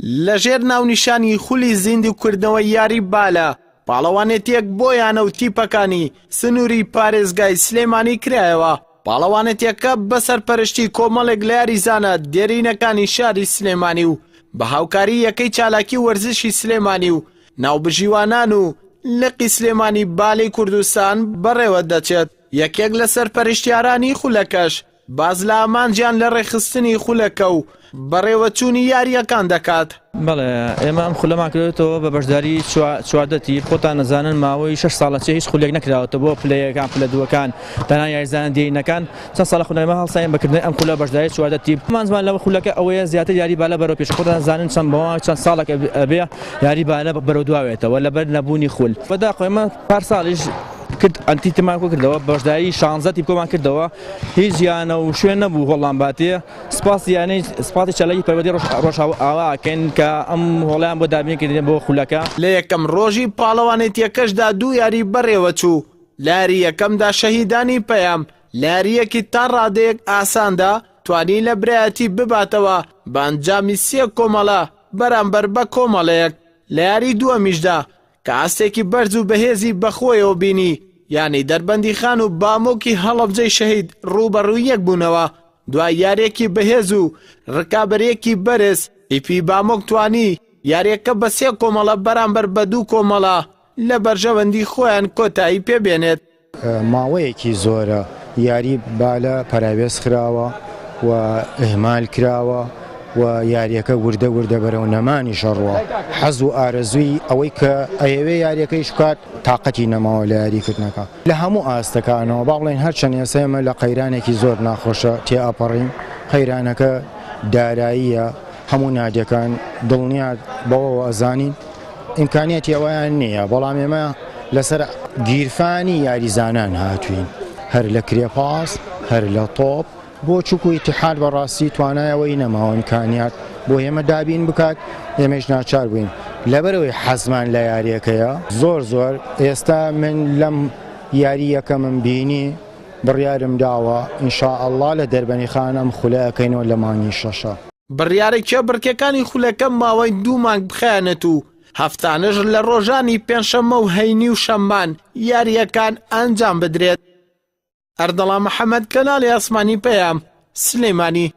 لەژێر ناونیشانی خولی زیندی و کردنەوەی یاری بالە پاڵەوانێتیەک بۆیانە و تیپەکانی سنووری پارێزگای سلێمانی کرایەوە. پاڵەوانێتیەکە بەسەرپەرشتی کۆمەڵێک لە یاریزانە دێرینەکانی شاری سلێمانی و بە هاوکاری یەکەی چالاکی وەرزشی سلێمانی و ناوبژیوانان و لقی سلێمانی بالەی کوردستان بەڕێوە دەچێت. یەکێک لە سەرپەرشتیارانی خولەکەش باز لە ئامانجیان لە ڕێخستنی خولەکە و بەڕێوەچوونی یاریەکان دەکات. بەڵێ ئێمە ئەم خولەمان کردێتەوە بە بەشداری چواردەتی خۆتان نەزانن ماوەی 6 ساڵە هیچ خولێک نەکراوەتە بۆ پلەیەکان پلە دووەکان تەنها یاریزانە دێینەکان چەند ساڵە خولەمە هەڵساین بەکردنی ئەم خولە بەشداری چواردەتی مان زمان لەوە خولەکە ئەوەیە زیاتر یاری بالە بەرەو پێش خۆتان زانن چەند ساڵێک ئەبێ یاری بالە بەرەو دواوێتەوە لەبەر نەبوونی خول بەداخۆ ئێمە پار ساڵیش کرد ئەنتیتمان کردەوە بەشداری 16 تیپکۆمان کردەوە هیچ یانە و شوێن نەبوو هۆڵام باتێ سپاسی چالاکی پەروەردی ڕۆژئاواکەن کە ئەم هۆڵیان بۆ دابینکردن بۆ خولەکە. لە یەکەم ڕۆژی پاڵەوانێتیەکەشدا 2 یاری بەڕێوە چوو. لاری یەکەمدا شەهیدانی پەیام لاریەکی تا ڕادەیەک ئاساندا توانی لە برایەتی بباتەوە بە ئەنجامی 3 کۆمەڵە بەرامبەر بە کۆمەڵەیەک. لە یاری دووەمیشدا کە ئاستێکی بەرز و بەهێزی بەخۆیەوە بینی یعنی دەربەندی خان و بامۆکی هەڵەبجەی شەهید ڕوبەڕووی یەک بوونەوە. دوای یاریەکی بەهێز و ڕکابەرێکی بەرز ئیپی بامۆک توانی یاریەکە بە 3 کۆمەڵە بەرامبەر بە 2 کۆمەڵە لە بەرژەوەندی خۆیان کۆتایی پێبێنێت. ماوەیەکی زۆرە یاری بالە پەراوێز خراوە و ئەهمال کراوە و یاریەکە وردە بەرەو نەمانی شەڕوە حەز و ئارەزووی ئەوەی کە ئەیەوێ یاریەکەی شکات تااقەتی نەماوە لە یاریکردنەکە لە هەموو ئاستەکانەوە باڵێن هەرچەند ئێسێمە لە قەیرانێکی زۆر ناخۆشە تێئاپەڕین قەیرانەکە داراییە هەموو نادیەکان دڵنیا بەوەوە ئەزانین ئیمکانیەتی ئەوەیان نییە بەڵام ئێمە لەسەر گیرفانی یاریزانان هاتوین هەر لە کرێپاس هەر لە تۆپ بۆ چووک و ئیتیحاد بەڕاستی توانایەوەی نەماوە ئیمکانیات بۆ ئێمە دابین بکات ئێمەش ناچار بووین لەبەرەوەی حەزمان لە یاریەکەیە زۆر ئێستا من لەم یاری یەکەمم بینی بڕیارم داوە ئینشاءالله لە دەربەنی خان ئەم خولەکەینەوە لە مانگی 6. بڕیارێکە بڕکەکانی خولەکە ماوەی 2 مانگ بخەیەنێت و هەفتانەش لە ڕۆژانی پێنجشەممە و هەینی و شەممان یاریەکان ئەنجام بدرێت. ئەردەڵا محەممەد کەناڵی ئاسمانی پەیام سلێمانی.